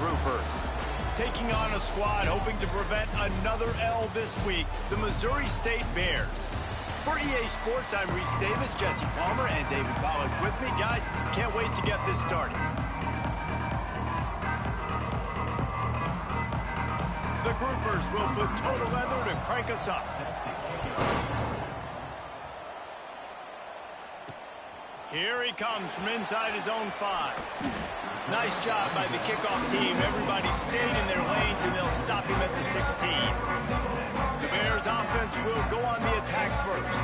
Groupers. Taking on a squad hoping to prevent another L this week, the Missouri State Bears. For EA Sports, I'm Reese Davis, Jesse Palmer, and David Pollack with me. Guys, can't wait to get this started. The Groupers will put total leather to crank us up. Here he comes from inside his own 5. Nice job by the kickoff team. Everybody stayed in their lanes, and they'll stop him at the 16. The Bears offense will go on the attack first.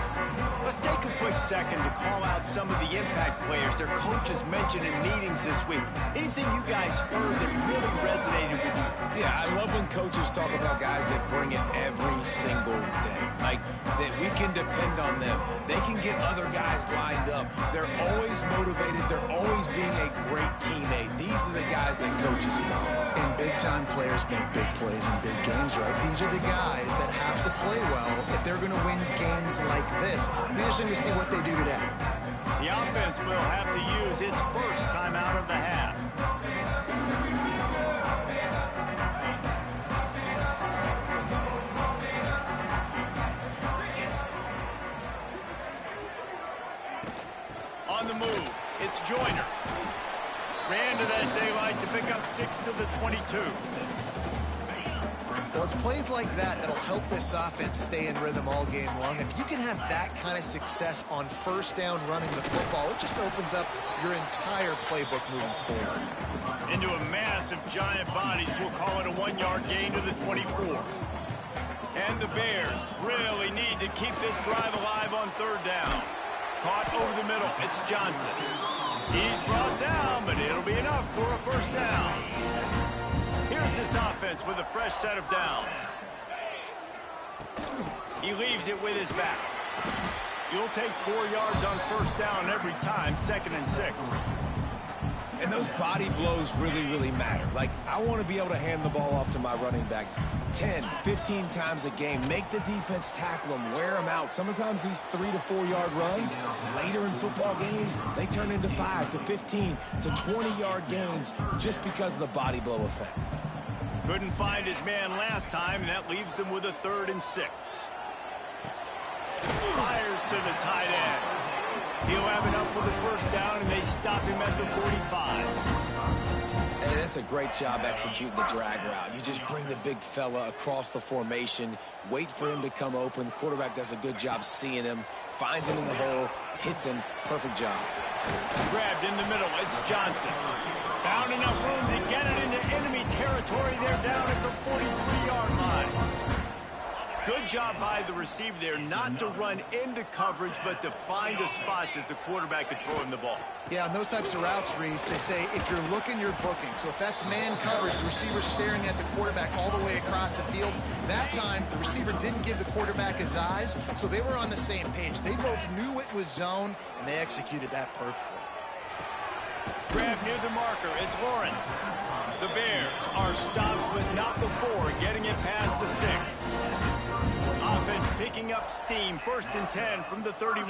Let's take a quick second to call out some of the impact players their coaches mentioned in meetings this week. Anything you guys heard that really resonated with you? Yeah, I love when coaches talk about guys that bring it every single day. Like, that we can depend on them. They can get other guys lined up. They're always motivated. They're always being a great teammate. These are the guys that coaches love. And big-time players make big plays in big games, right? These are the guys that have to play well if they're going to win games like this. It'll be interesting to see what they do today. The offense will have to use its first timeout of the half. On the move, it's Joyner. Ran to that daylight to pick up 6 to the 22. Well, it's plays like that that'll help this offense stay in rhythm all game long. If you can have that kind of success on first down running the football, it just opens up your entire playbook moving forward. Into a mass of giant bodies, we'll call it a 1-yard gain to the 24. And the Bears really need to keep this drive alive on third down. Caught over the middle, it's Johnson. He's brought down, but it'll be enough for a first down. Here's this offense with a fresh set of downs. He leaves it with his back. You'll take 4 yards on first down every time, 2nd and 6. And those body blows really matter. Like, I want to be able to hand the ball off to my running back 10, 15 times a game. Make the defense tackle them, wear them out. Sometimes these 3 to 4 yard runs, later in football games, they turn into 5 to 15 to 20 yard gains just because of the body blow effect. Couldn't find his man last time, and that leaves him with a 3rd and 6. Fires to the tight end. He'll have enough for the first down, and they stop him at the 45. Hey, that's a great job executing the drag route. You just bring the big fella across the formation, wait for him to come open. The quarterback does a good job seeing him, finds him in the hole, hits him. Perfect job. Grabbed in the middle, it's Johnson. Found enough room to get it into enemy territory. They're down at the 43-yard line. Good job by the receiver there, not to run into coverage, but to find a spot that the quarterback could throw him the ball. Yeah, on those types of routes, Reese, they say if you're looking, you're booking. So if that's man coverage, the receiver's staring at the quarterback all the way across the field. That time, the receiver didn't give the quarterback his eyes, so they were on the same page. They both knew it was zone, and they executed that perfectly. Grab near the marker is Lawrence. The Bears are stopped, but not before getting it past the sticks. Offense picking up steam, 1st and 10 from the 31.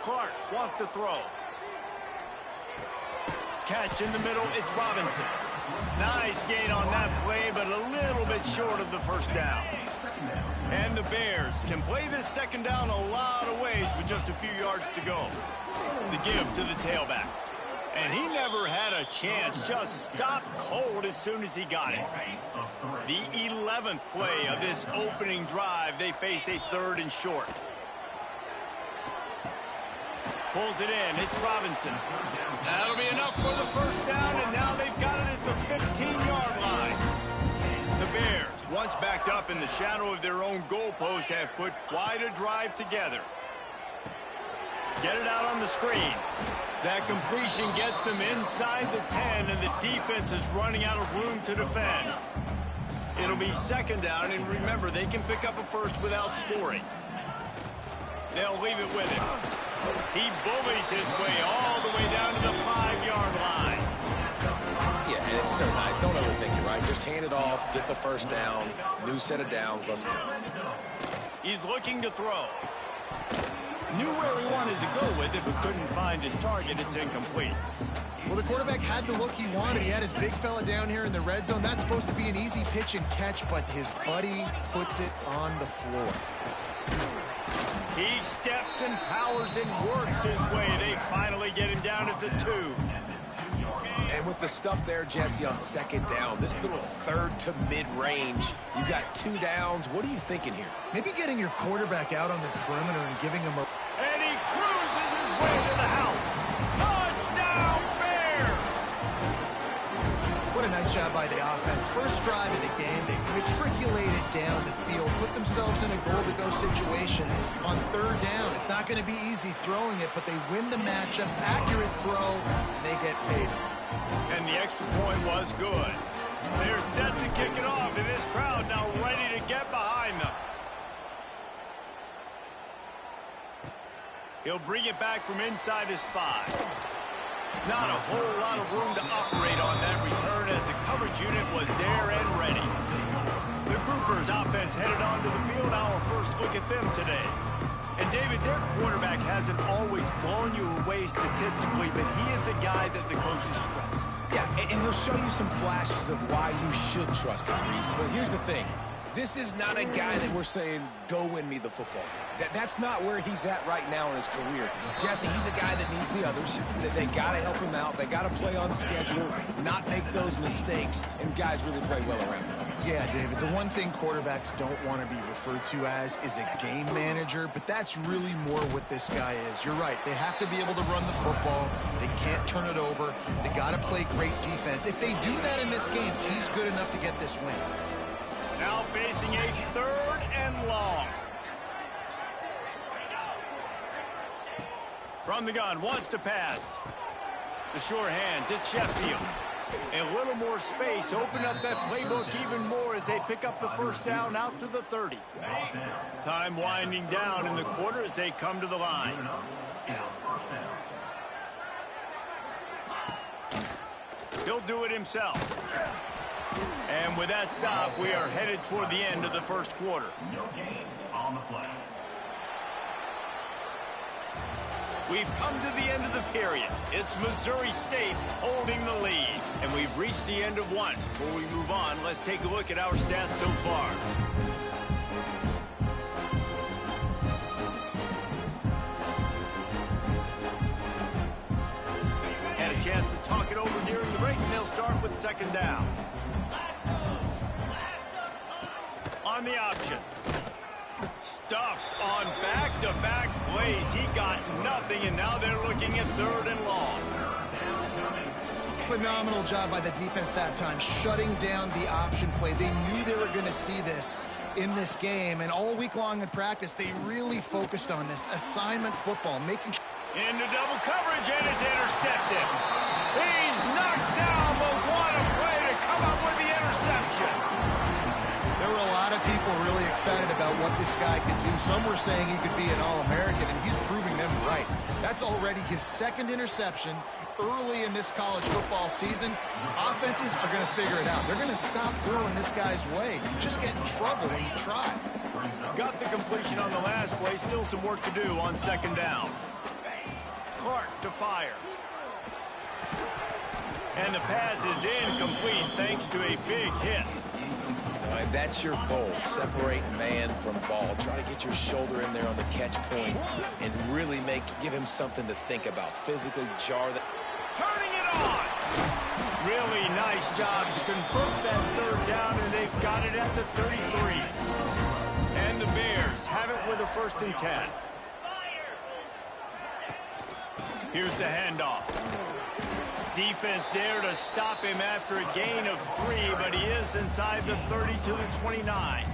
Clark wants to throw. Catch in the middle, it's Robinson. Nice gain on that play, but a little bit short of the first down. And the Bears can play this 2nd down a lot of ways with just a few yards to go. The give to the tailback. And he never had a chance, just stopped cold as soon as he got it. The 11th play of this opening drive, they face a 3rd and short. Pulls it in, it's Robinson. That'll be enough for the first down, and now they've got it at the 15-yard line. The Bears, once backed up in the shadow of their own goalpost, have put quite a drive together. Get it out on the screen. That completion gets them inside the 10, and the defense is running out of room to defend. It'll be 2nd down, and remember, they can pick up a first without scoring. They'll leave it with him. He bullies his way all the way down to the 5-yard line. Yeah, and it's so nice. Don't overthink it, right? Just hand it off, get the first down, new set of downs, let's go. He's looking to throw. Knew where he wanted to go with it, but couldn't find his target. It's incomplete. Well, the quarterback had the look he wanted. He had his big fella down here in the red zone. That's supposed to be an easy pitch and catch, but his buddy puts it on the floor. He steps and powers and works his way. They finally get him down at the 2. And with the stuff there, Jesse, on second down, this little third to mid-range, you got 2 downs. What are you thinking here? Maybe getting your quarterback out on the perimeter and giving him a... And he cruises his way to the house. Touchdown, Bears! What a nice job by the offense. First drive of the game, they matriculated down the field, put themselves in a goal-to-go situation on third down. It's not going to be easy throwing it, but they win the matchup. Accurate throw, they get paid. And the extra point was good. They're set to kick it off, and this crowd now ready to get behind them. He'll bring it back from inside his 5. Not a whole lot of room to operate on that return as the coverage unit was there and ready. The Groupers offense headed onto the field. Our first look at them today. And David, their quarterback hasn't always blown you away statistically, but he is a guy that the coaches trust. Yeah, and he'll show you some flashes of why you should trust him, Reese. But here's the thing. This is not a guy that we're saying, go win me the football game. That's not where he's at right now in his career. Jesse, he's a guy that needs the others. They got to help him out. They got to play on schedule, not make those mistakes, and guys really play well around him. Yeah, David, the one thing quarterbacks don't want to be referred to as is a game manager, but that's really more what this guy is. You're right. They have to be able to run the football. They can't turn it over. They got to play great defense. If they do that in this game, he's good enough to get this win. Now facing a 3rd and long. From the gun, wants to pass. The sure hands, it's Sheffield. A little more space, open up that playbook even more as they pick up the first down out to the 30. Time winding down in the quarter as they come to the line. He'll do it himself. And with that stop, we are headed toward the end of the first quarter. We've come to the end of the period. It's Missouri State holding the lead. And we've reached the end of one. Before we move on, let's take a look at our stats so far. Had a chance to talk it over during the break, and they'll start with second down. On the option. Stuffed on back-to-back plays. He got nothing, and now they're looking at 3rd and long. Phenomenal job by the defense that time, shutting down the option play. They knew they were going to see this in this game, and all week long in practice, they really focused on this assignment football, making sure. Into double coverage, and it's intercepted. He's knocked down, but what a play to come up with the interception. There were a lot of people really excited about what this guy could do. Some were saying he could be an All-American, and he's proving them right. That's already his 2nd interception early in this college football season. Offenses are going to figure it out. They're going to stop throwing this guy's way. You just get in trouble when you try. Got the completion on the last play. Still some work to do on second down. Clark to fire. And the pass is incomplete thanks to a big hit. All right, that's your goal. Separate man from ball. Try to get your shoulder in there on the catch point and really give him something to think about. Physically jar that. Turning it on. Really nice job to convert that 3rd down, and they've got it at the 33. And the Bears have it with a 1st and 10. Here's the handoff. Defense there to stop him after a gain of 3, but he is inside the 30 to the 29.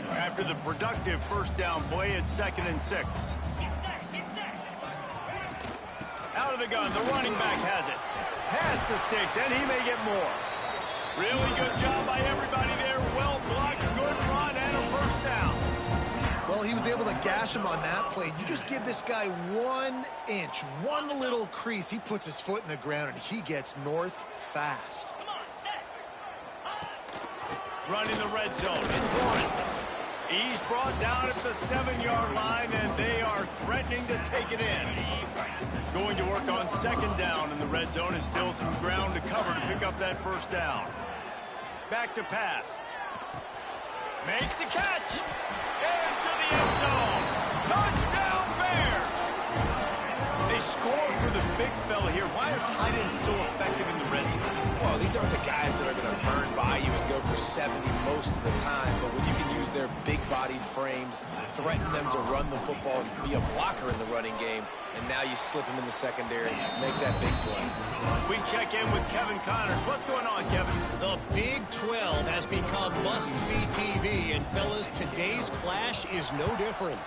After the productive first down play, it's 2nd and 6. Out of the gun, the running back has it. Pass to Sticks, and he may get more. Really good job by everybody there. Well blocked, good run, and a first down. Well, he was able to gash him on that play. You just give this guy 1 inch, one little crease. He puts his foot in the ground, and he gets north fast. Run in the red zone. It's Lawrence. He's brought down at the 7-yard line, and they are threatening to take it in. Going to work on second down in the red zone, and still some ground to cover to pick up that first down. Back to pass. Makes the catch. Into the end zone. Touchdown, Bears. They score for the big fella here. Why are tight ends so effective in the red zone? Well, these aren't the guys that are going to burn by you and go for 70 most of the time, but when you can use their big-bodied frames, threaten them to run the football, be a blocker in the running game, and now you slip them in the secondary, make that big play. We check in with Kevin Connors. What's going on, Kevin? The Big 12 has become must-see TV, and fellas, today's clash is no different.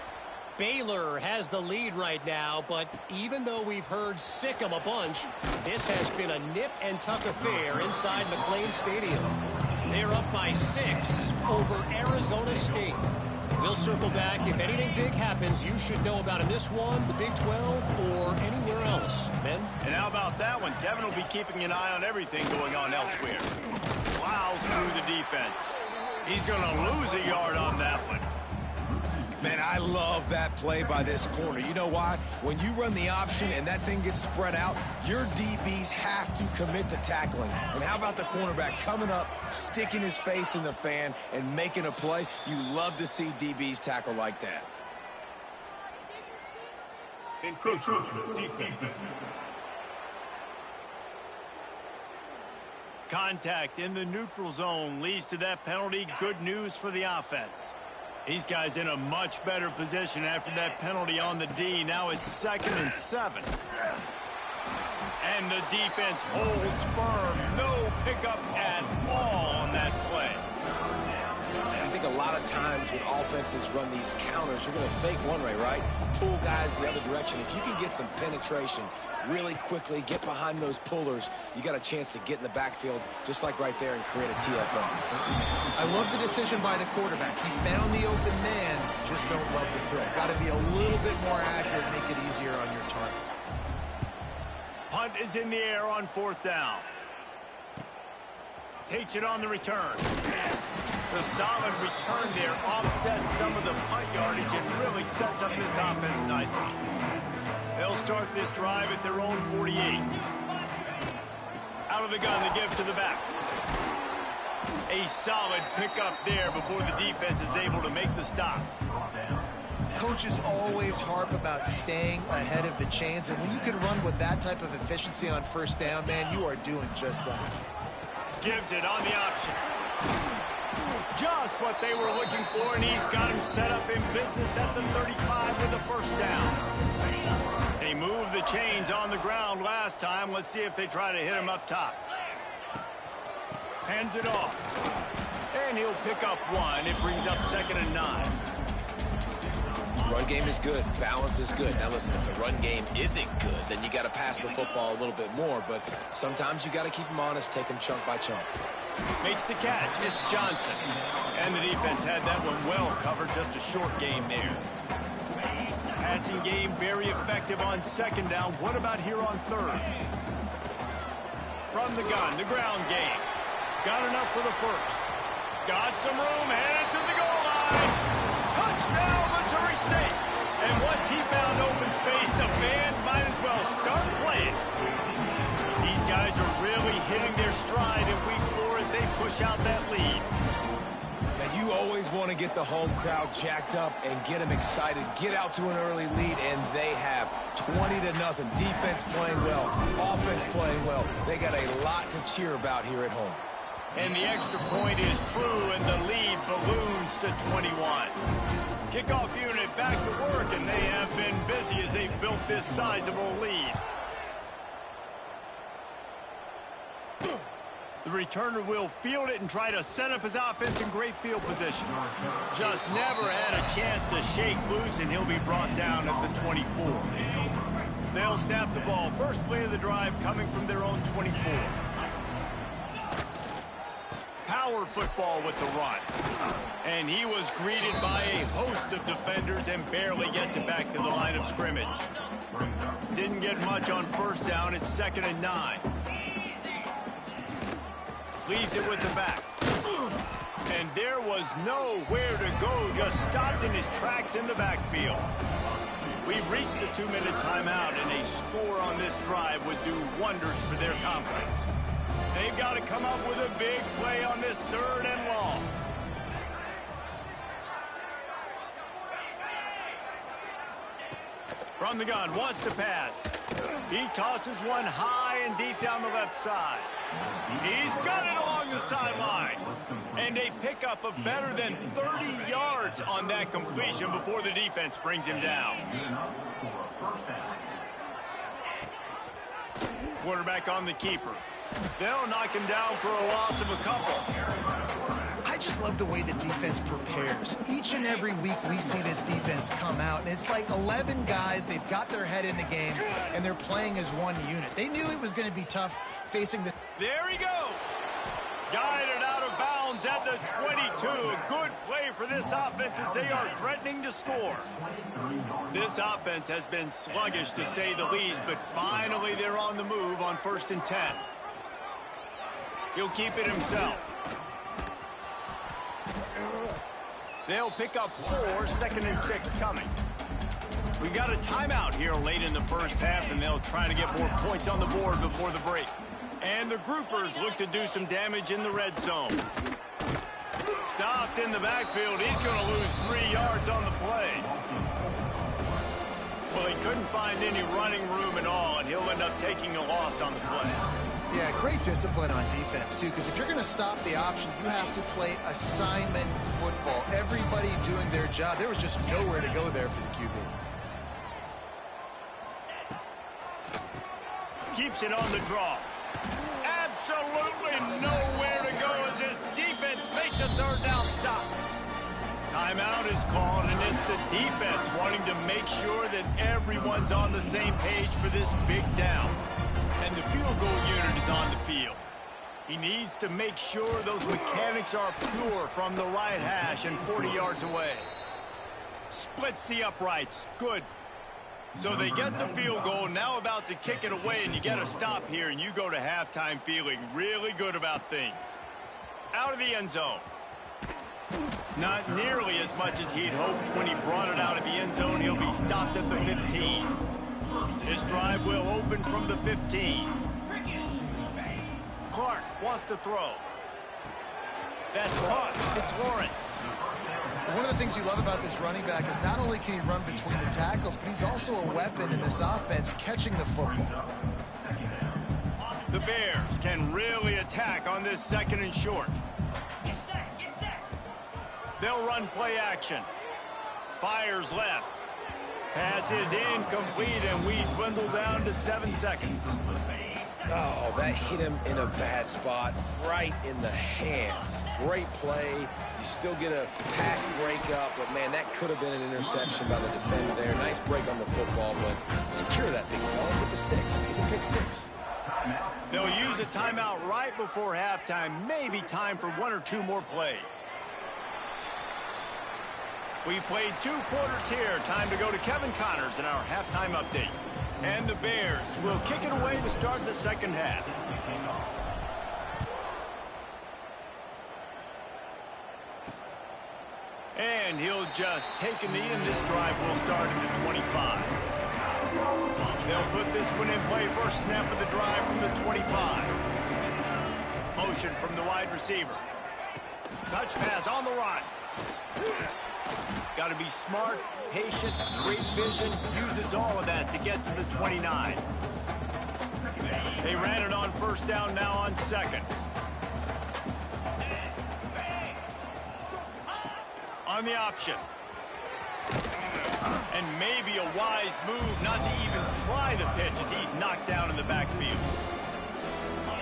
Baylor has the lead right now, but even though we've heard sick 'em a bunch, this has been a nip-and-tuck affair inside McLean Stadium. They're up by 6 over Arizona State. We'll circle back. If anything big happens, you should know about in this one, the Big 12, or anywhere else. Men? And how about that one? Kevin will be keeping an eye on everything going on elsewhere. Plows through the defense. He's going to lose a yard on that one. Man, I love that play by this corner. You know why? When you run the option and that thing gets spread out, your DBs have to commit to tackling. And how about the cornerback coming up, sticking his face in the fan, and making a play? You love to see DBs tackle like that. Encroachment defense. Contact in the neutral zone leads to that penalty. Good news for the offense. These guys in a much better position after that penalty on the D. Now it's 2nd and 7. And the defense holds firm. No pickup at all on that play. And I think a lot of times when offenses run these counters, you're going to fake one way, right? Pull guys the other direction. If you can get some penetration really quickly, get behind those pullers, you got a chance to get in the backfield just like right there and create a TFL. I love the decision by the quarterback. He found the open man, just don't love the throw. Got to be a little bit more accurate, make it easier on your target. Punt is in the air on 4th down. Takes it on the return. The solid return there offsets some of the punt yardage and really sets up this offense nicely. They'll start this drive at their own 48. Out of the gun to give to the back. A solid pickup there before the defense is able to make the stop. Coaches always harp about staying ahead of the chains, and when you can run with that type of efficiency on 1st down, man, you are doing just that. Gives it on the option. Just what they were looking for, and he's got him set up in business at the 35 with a 1st down. They moved the chains on the ground last time. Let's see if they try to hit him up top. Hands it off. And he'll pick up 1. It brings up 2nd and 9. Run game is good. Balance is good. Now listen, if the run game isn't good, then you got to pass the football a little bit more. But sometimes you got to keep them honest, take them chunk by chunk. Makes the catch. It's Johnson. And the defense had that one well covered. Just a short game there. Passing game very effective on 2nd down. What about here on 3rd? From the gun, the ground game. Got enough for the 1st. Got some room, headed to the goal line. Touchdown, Missouri State. And once he found open space, the band might as well start playing. These guys are really hitting their stride in week 4 as they push out that lead. Now, you always want to get the home crowd jacked up and get them excited. Get out to an early lead, and they have 20-0. Defense playing well, offense playing well. They got a lot to cheer about here at home. And the extra point is true, and the lead balloons to 21. Kickoff unit back to work, and they have been busy as they've built this sizable lead. The returner will field it and try to set up his offense in great field position. Just never had a chance to shake loose, and he'll be brought down at the 24. They'll snap the ball. First play of the drive coming from their own 24. Power football with the run. And he was greeted by a host of defenders and barely gets it back to the line of scrimmage. Didn't get much on 1st down. It's 2nd and 9. Leaves it with the back. And there was nowhere to go, just stopped in his tracks in the backfield. We've reached the 2-minute timeout, and a score on this drive would do wonders for their confidence. They've got to come up with a big play on this 3rd and long. From the gun, wants to pass. He tosses one high and deep down the left side. He's got it along the sideline. And a pickup of better than 30 yards on that completion before the defense brings him down. Quarterback on the keeper. They'll knock him down for a loss of a couple. I just love the way the defense prepares. Each and every week we see this defense come out, and it's like 11 guys. They've got their head in the game, and they're playing as one unit. They knew it was going to be tough facing the... There he goes. Guided out of bounds at the 22. A good play for this offense as they are threatening to score. This offense has been sluggish to say the least, but finally they're on the move on 1st and 10. He'll keep it himself. They'll pick up 4, 2nd and 6 coming. We got a timeout here late in the first half, and they'll try to get more points on the board before the break. And the groupers look to do some damage in the red zone. Stopped in the backfield. He's going to lose 3 yards on the play. Well, he couldn't find any running room at all, and he'll end up taking a loss on the play. Yeah, great discipline on defense, too, because if you're going to stop the option, you have to play assignment football. Everybody doing their job. There was just nowhere to go there for the QB. Keeps it on the draw. Absolutely nowhere to go as this defense makes a 3rd down stop. Timeout is called, and it's the defense wanting to make sure that everyone's on the same page for this big down. And the field goal unit is on the field. He needs to make sure those mechanics are pure from the right hash and 40 yards away. Splits the uprights. Good. So they get the field goal, now about to kick it away, and you get a stop here, and you go to halftime feeling really good about things. Out of the end zone. Not nearly as much as he'd hoped when he brought it out of the end zone. He'll be stopped at the 15. This drive will open from the 15. Clark wants to throw. That's caught. It's Lawrence. One of the things you love about this running back is not only can he run between the tackles, but he's also a weapon in this offense catching the football. The Bears can really attack on this 2nd and short. They'll run play action. Fires left. Pass is incomplete, and we dwindle down to 7 seconds. Oh, that hit him in a bad spot, right in the hands. Great play. You still get a pass breakup, but, man, that could have been an interception by the defender there. Nice break on the football, but secure that big fella. Get the 6. Get the pick 6. They'll use a timeout right before halftime. Maybe time for 1 or 2 more plays. We've played 2 quarters here. Time to go to Kevin Connors in our halftime update. And the Bears will kick it away to start the 2nd half. And he'll just take a knee, and this drive will start at the 25. They'll put this one in play. First snap of the drive from the 25. Motion from the wide receiver. Touch pass on the run. Got to be smart, patient, great vision. Uses all of that to get to the 29. They ran it on 1st down, now on 2nd. On the option. And maybe a wise move not to even try the pitch as he's knocked down in the backfield.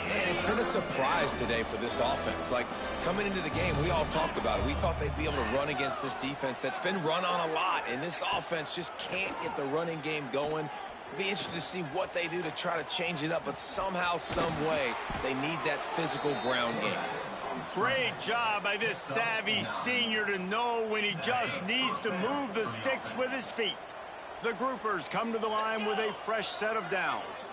Man, it's been a surprise today for this offense. Like, coming into the game, we all talked about it. We thought they'd be able to run against this defense that's been run on a lot, and this offense just can't get the running game going. Be interested to see what they do to try to change it up, but somehow, some way, they need that physical ground game. Great job by this savvy senior to know when he just needs to move the sticks with his feet. The groupers come to the line with a fresh set of downs.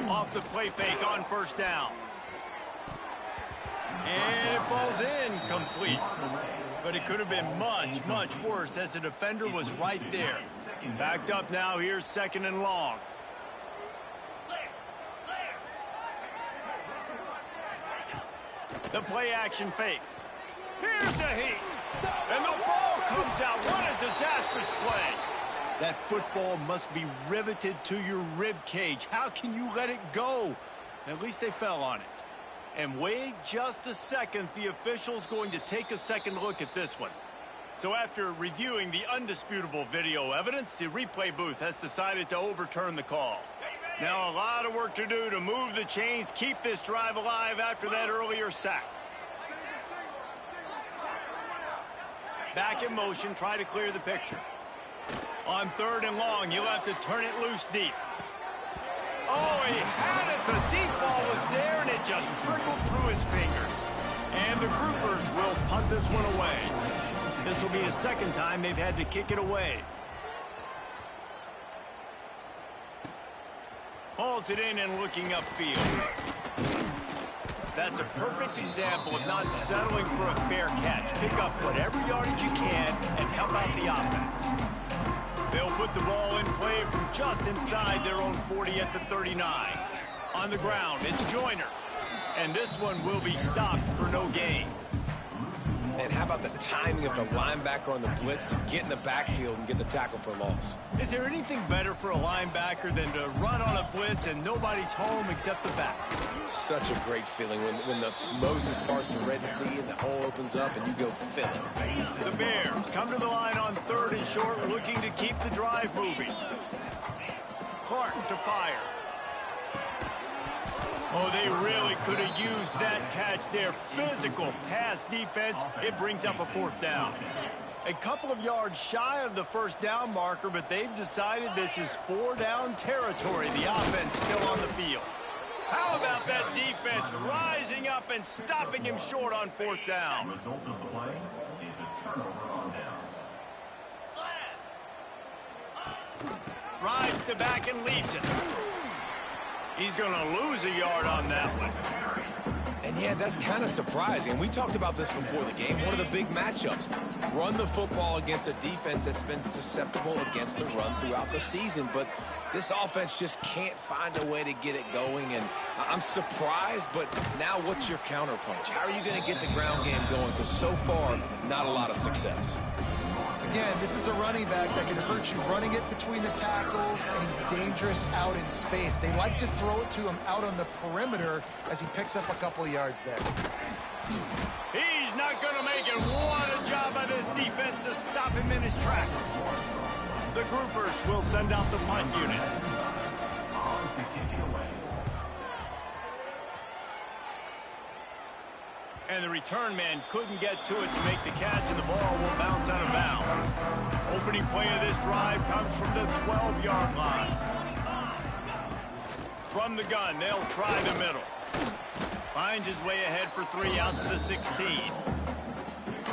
Off the play fake on first down. And it falls in complete. But it could have been much, much worse as the defender was right there. Backed up now, here's 2nd and long. The play action fake. Here's a heat. And the ball comes out. What a disastrous play. That football must be riveted to your rib cage. How can you let it go? At least they fell on it. And wait just a second, the official's going to take a second look at this one. So after reviewing the undisputable video evidence, the replay booth has decided to overturn the call. Now a lot of work to do to move the chains, keep this drive alive after that earlier sack. Back in motion, try to clear the picture. On 3rd and long, you'll have to turn it loose deep. Oh, he had it. The deep ball was there, and it just trickled through his fingers. And the Groupers will punt this one away. This will be the 2nd time they've had to kick it away. Hauls it in and looking upfield. That's a perfect example of not settling for a fair catch. Pick up whatever yardage you can and help out the offense. They'll put the ball in play from just inside their own 40 at the 39. On the ground, it's Joyner. And this one will be stopped for no gain. And how about the timing of the linebacker on the blitz to get in the backfield and get the tackle for loss? Is there anything better for a linebacker than to run on a blitz and nobody's home except the back? Such a great feeling when the Moses parts the Red Sea and the hole opens up and you go fill it. The Bears come to the line on 3rd and short, looking to keep the drive moving. Clark to fire. Oh, they really could have used that catch there. Physical pass defense. It brings up a 4th down. A couple of yards shy of the 1st down marker, but they've decided this is 4-down territory. The offense still on the field. How about that defense rising up and stopping him short on 4th down? The result of the play is a turnover on downs. Rides to back and leaves it. He's going to lose a yard on that one. And yeah, that's kind of surprising. We talked about this before the game. One of the big matchups. Run the football against a defense that's been susceptible against the run throughout the season. But this offense just can't find a way to get it going. And I'm surprised, but now what's your counterpunch? How are you going to get the ground game going? Because so far, not a lot of success. Again, this is a running back that can hurt you running it between the tackles, and he's dangerous out in space. They like to throw it to him out on the perimeter as he picks up a couple of yards there. He's not going to make it. What a job by this defense to stop him in his tracks. The Groupers will send out the punt unit. And the return man couldn't get to it to make the catch, and the ball will bounce out of bounds. Opening play of this drive comes from the 12-yard line. From the gun, they'll try the middle. Finds his way ahead for 3 out to the 16.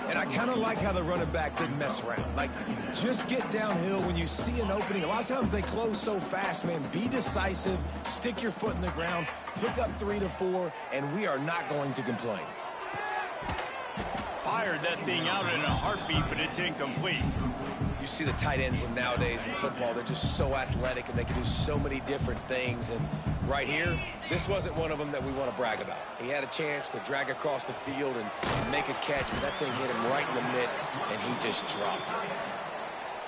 And I kind of like how the running back didn't mess around. Like, just get downhill when you see an opening. A lot of times they close so fast, man. Be decisive, stick your foot in the ground, pick up 3 to 4, and we are not going to complain. Fired that thing out in a heartbeat, but it's incomplete. You see the tight ends nowadays in football, they're just so athletic and they can do so many different things. And right here, this wasn't one of them that we want to brag about. He had a chance to drag across the field and make a catch, but that thing hit him right in the midst, and he just dropped it.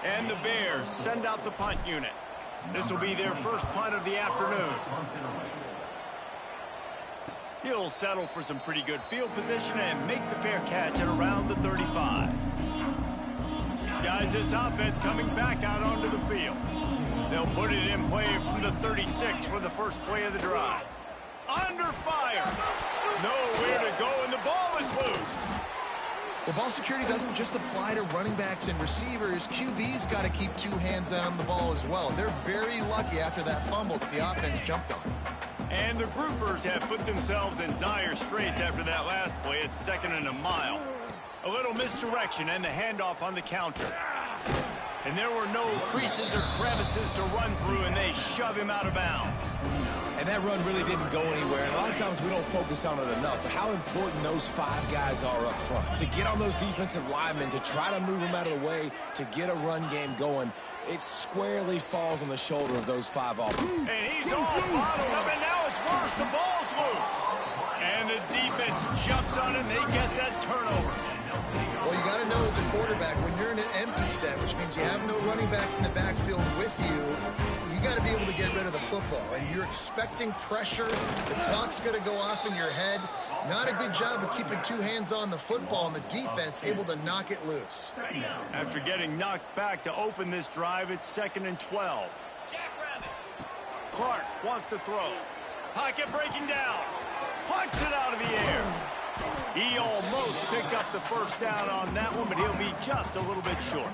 And the Bears send out the punt unit. This will be their first punt of the afternoon. He'll settle for some pretty good field position and make the fair catch at around the 35. Guys, this offense coming back out onto the field. They'll put it in play from the 36 for the first play of the drive. Under fire. Nowhere to go, and the ball is loose. Well, ball security doesn't just apply to running backs and receivers. QB's got to keep 2 hands on the ball as well. They're very lucky after that fumble that the offense jumped on. And the Groupers have put themselves in dire straits after that last play. It's 2nd and a mile. A little misdirection and the handoff on the counter. And there were no creases or crevices to run through, and they shove him out of bounds. And that run really didn't go anywhere. And a lot of times we don't focus on it enough, but how important those 5 guys are up front. To get on those defensive linemen, to try to move them out of the way, to get a run game going, it squarely falls on the shoulder of those 5 offenses. And he's all bottled up, and now it's worse. The ball's loose. And the defense jumps on it, and they get that turnover. Well, you got to know as a quarterback, when you're in an empty set, which means you have no running backs in the backfield with you, you got to be able to get rid of the football. And you're expecting pressure. The clock's going to go off in your head. Not a good job of keeping 2 hands on the football, and the defense able to knock it loose. After getting knocked back to open this drive, it's 2nd and 12. Clark wants to throw. Pocket breaking down. Punch it out of the air. He almost picked up the first down on that one, but he'll be just a little bit short.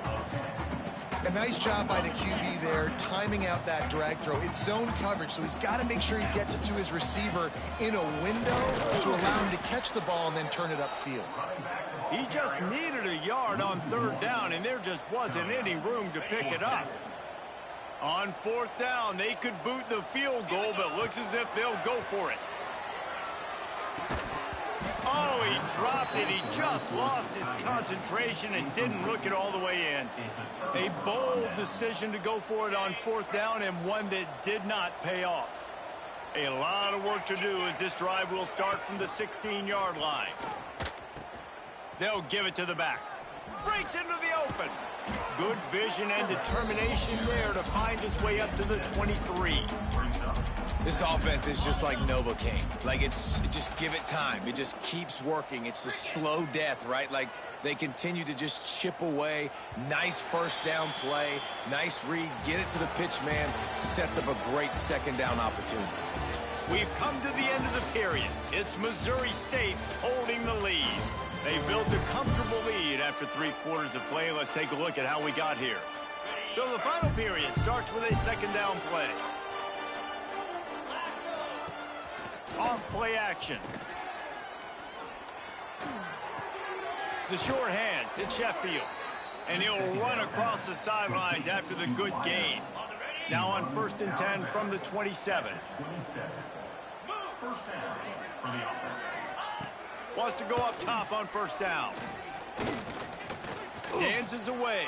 A nice job by the QB there, timing out that drag throw. It's zone coverage, so he's got to make sure he gets it to his receiver in a window to allow him to catch the ball and then turn it upfield. He just needed a yard on 3rd down, and there just wasn't any room to pick it up. On 4th down, they could boot the field goal, but it looks as if they'll go for it. Oh, he dropped it. He just lost his concentration and didn't look it all the way in. A bold decision to go for it on 4th down, and one that did not pay off. A lot of work to do as this drive will start from the 16-yard line. They'll give it to the back. Breaks into the open. Good vision and determination there to find his way up to the 23. This offense is just like Novocaine. Like, just give it time. It just keeps working. It's a slow death, right? Like, they continue to just chip away. Nice 1st down play. Nice read. Get it to the pitch man. Sets up a great 2nd down opportunity. We've come to the end of the period. It's Missouri State holding the lead. They built a comfortable lead after 3 quarters of play. Let's take a look at how we got here. So the final period starts with a 2nd down play. Off play action. The short hands, it's Sheffield. And he'll run across the sidelines after the good gain. Now on 1st and 10 from the 27. Wants to go up top on 1st down. Dances away.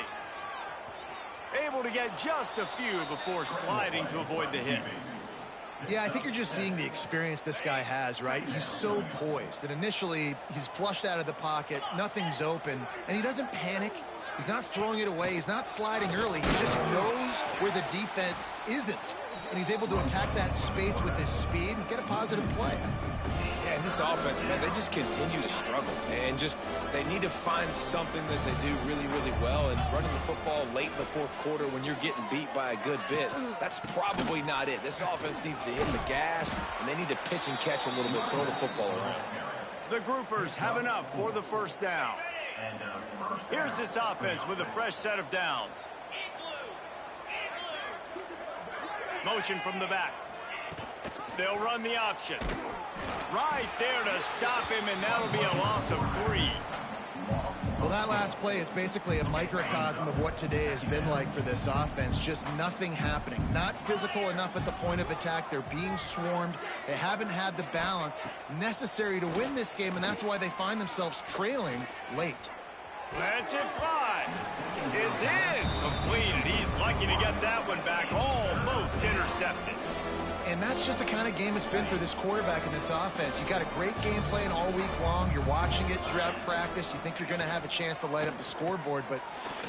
Able to get just a few before sliding to avoid the hits. Yeah, I think you're just seeing the experience this guy has, right? He's so poised that initially he's flushed out of the pocket, nothing's open, and he doesn't panic. He's not throwing it away. He's not sliding early. He just knows where the defense isn't, and he's able to attack that space with his speed and get a positive play. Yeah, and this offense, man, they just continue to struggle. And they need to find something that they do really, really well. And running the football late in the 4th quarter when you're getting beat by a good bit, that's probably not it. This offense needs to hit the gas, and they need to pitch and catch a little bit, throw the football around. The groupers have enough for the 1st down. Here's this offense with a fresh set of downs. Motion from the back. They'll run the option. Right there to stop him, and that'll be a loss of 3. Well, that last play is basically a microcosm of what today has been like for this offense. Just nothing happening. Not physical enough at the point of attack. They're being swarmed. They haven't had the balance necessary to win this game, and that's why they find themselves trailing late. Lets it fly. It's in. Completed. He's lucky to get that one back. Almost intercepted. And that's just the kind of game it's been for this quarterback in this offense. You got a great game plan all week long. You're watching it throughout practice. You think you're going to have a chance to light up the scoreboard, but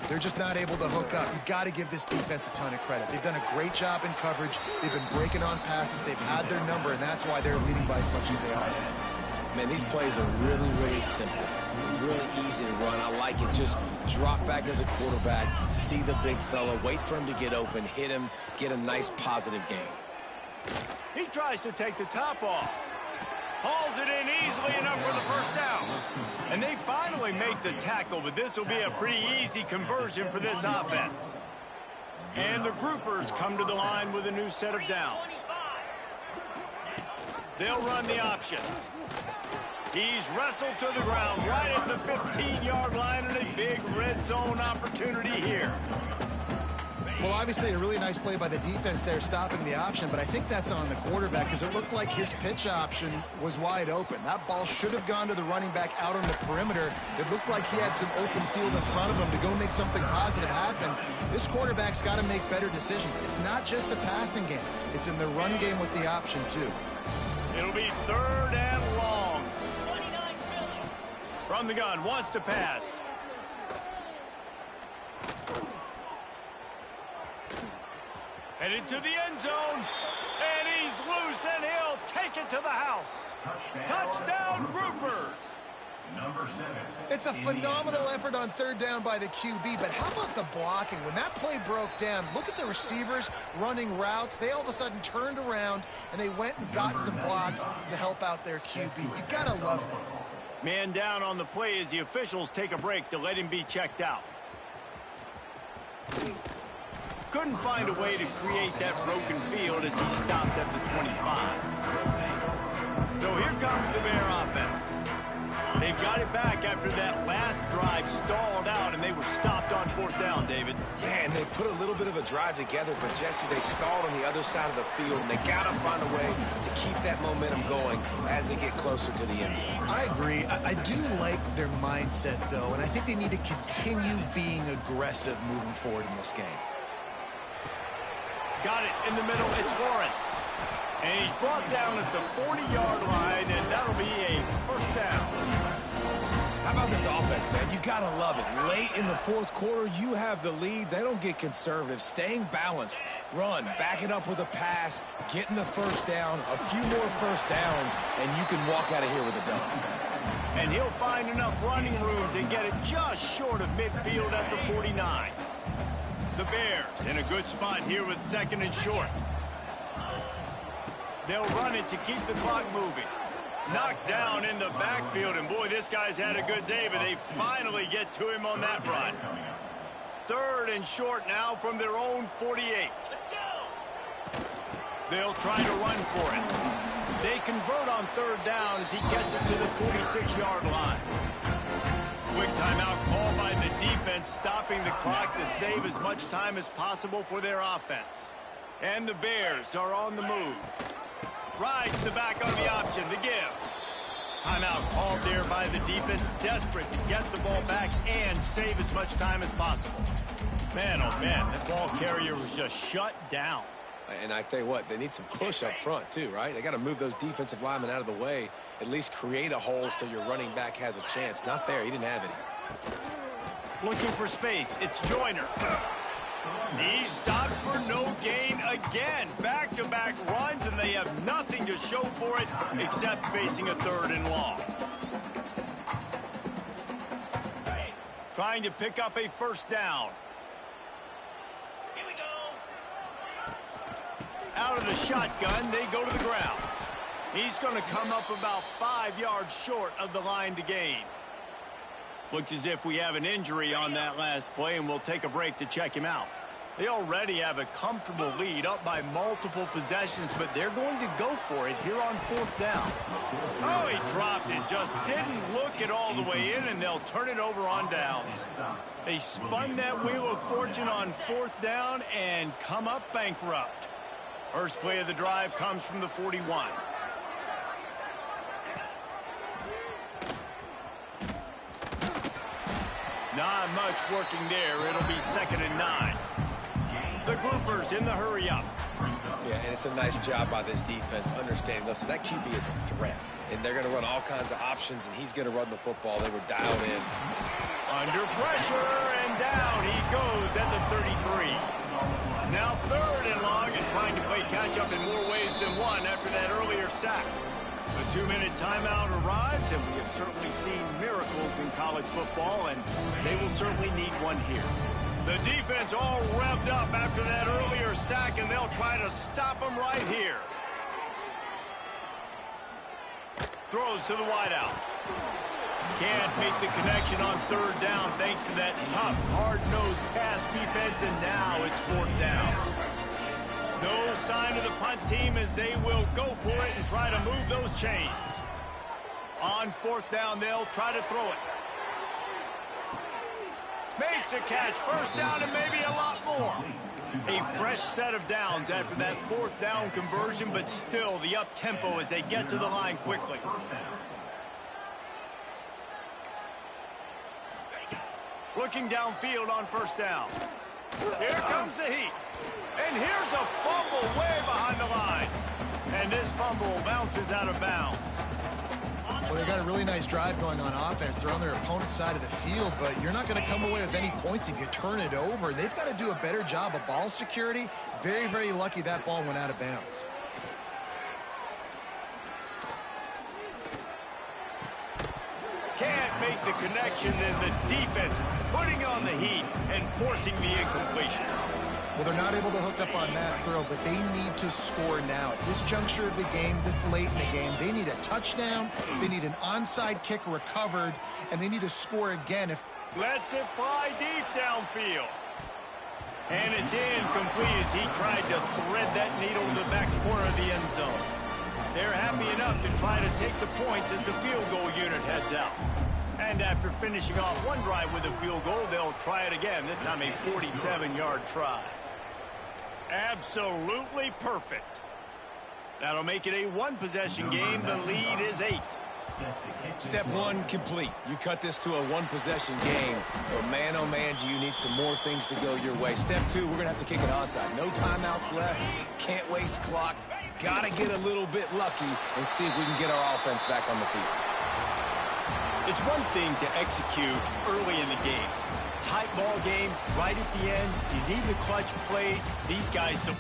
they're just not able to hook up. You got to give this defense a ton of credit. They've done a great job in coverage. They've been breaking on passes. They've had their number, and that's why they're leading by as much as they are. Man, these plays are really, really simple. Really easy to run. I like it. Just drop back as a quarterback, see the big fella, wait for him to get open, hit him, get a nice positive game. He tries to take the top off. Hauls it in easily enough for the 1st down. And they finally make the tackle, but this will be a pretty easy conversion for this offense. And the groupers come to the line with a new set of downs. They'll run the option. He's wrestled to the ground right at the 15-yard line, and a big red zone opportunity here. Well, obviously a really nice play by the defense there, stopping the option, but I think that's on the quarterback because it looked like his pitch option was wide open. That ball should have gone to the running back out on the perimeter. It looked like he had some open field in front of him to go make something positive happen. This quarterback's got to make better decisions. It's not just the passing game. It's in the run game with the option, too. It'll be 3rd and long. From the gun, wants to pass. Headed to the end zone, and he's loose, and he'll take it to the house. Touchdown, Groupers. Number 7. It's a phenomenal effort on 3rd down by the QB, but how about the blocking? When that play broke down, look at the receivers running routes. They all of a sudden turned around, and they went and got some blocks to help out their QB. You got to love it. Man down on the play as the officials take a break to let him be checked out. Couldn't find a way to create that broken field as he stopped at the 25. So here comes the Bear offense. They've got it back after that last drive stalled out, and they were stopped on 4th down, David. Yeah, and they put a little bit of a drive together, but, Jesse, they stalled on the other side of the field, and they got to find a way to keep that momentum going as they get closer to the end zone. I agree. I do like their mindset, though, and I think they need to continue being aggressive moving forward in this game. Got it in the middle. It's Lawrence. And he's brought down at the 40-yard line, and that'll be a 1st down. How about this offense, man? You got to love it. Late in the 4th quarter, you have the lead. They don't get conservative. Staying balanced. Run. Back it up with a pass. Getting the 1st down. A few more 1st downs, and you can walk out of here with a dub. And he'll find enough running room to get it just short of midfield at the 49. The Bears in a good spot here with 2nd and short. They'll run it to keep the clock moving. Knocked down in the backfield, and boy, this guy's had a good day, but they finally get to him on that run. 3rd and short now from their own 48. They'll try to run for it. They convert on 3rd down as he gets it to the 46-yard line. Quick timeout call by the defense, stopping the clock to save as much time as possible for their offense. And the Bears are on the move. Rides the back on the option, the give. Timeout called there by the defense, desperate to get the ball back and save as much time as possible. Man, oh man, that ball carrier was just shut down. And I tell you what, they need some push up front too, right? They got to move those defensive linemen out of the way, at least create a hole so your running back has a chance. Not there, he didn't have any. Looking for space, it's Joyner. He stopped for no gain again. Back-to-back runs, and they have nothing to show for it except facing a 3rd and long. Trying to pick up a 1st down. Here we go. Out of the shotgun, they go to the ground. He's going to come up about 5 yards short of the line to gain. Looks as if we have an injury on that last play, and we'll take a break to check him out. They already have a comfortable lead, up by multiple possessions, but they're going to go for it here on 4th down. Oh, he dropped it, just didn't look it all the way in, and they'll turn it over on downs. They spun that wheel of fortune on 4th down and come up bankrupt. First play of the drive comes from the 41. Not much working there. It'll be 2nd and 9. The Groupers in the hurry-up. Yeah, and it's a nice job by this defense understanding, listen, that QB is a threat. And they're going to run all kinds of options, and he's going to run the football. They were dialed in. Under pressure, and down he goes at the 33. Now 3rd and long, and trying to play catch-up in more ways than one after that earlier sack. The 2-minute timeout arrives, and we have certainly seen miracles in college football, and they will certainly need one here. The defense all revved up after that earlier sack, and they'll try to stop them right here. Throws to the wideout. Can't make the connection on 3rd down thanks to that tough, hard-nosed pass defense, and now it's 4th down. No sign of the punt team as they will go for it and try to move those chains. On 4th down, they'll try to throw it. Makes a catch, 1st down, and maybe a lot more. A fresh set of downs after that fourth down conversion, but still the up-tempo as they get to the line quickly. Looking downfield on first down. Here comes the heat. And here's a fumble way behind the line. And this fumble bounces out of bounds. Well, they got a really nice drive going on offense. They're on their opponent's side of the field, but you're not going to come away with any points if you turn it over. They've got to do a better job of ball security. Very, very lucky that ball went out of bounds. Can't make the connection, and the defense putting on the heat and forcing the incompletion. Well, they're not able to hook up on that throw, but they need to score now. At this juncture of the game, this late in the game, they need a touchdown, they need an onside kick recovered, and they need to score again. Lets it fly deep downfield. And it's incomplete as he tried to thread that needle to the back corner of the end zone. They're happy enough to try to take the points as the field goal unit heads out. And after finishing off one drive with a field goal, they'll try it again, this time a 47-yard try. Absolutely perfect. That'll make it a one-possession game. The lead is 8. Step one complete. You cut this to a one-possession game. But man, oh man, do you need some more things to go your way. Step two, we're going to have to kick it onside. No timeouts left. Can't waste clock. Got to get a little bit lucky and see if we can get our offense back on the field. It's one thing to execute early in the game. Tight ball game, right at the end. You need the clutch plays. These guys don't.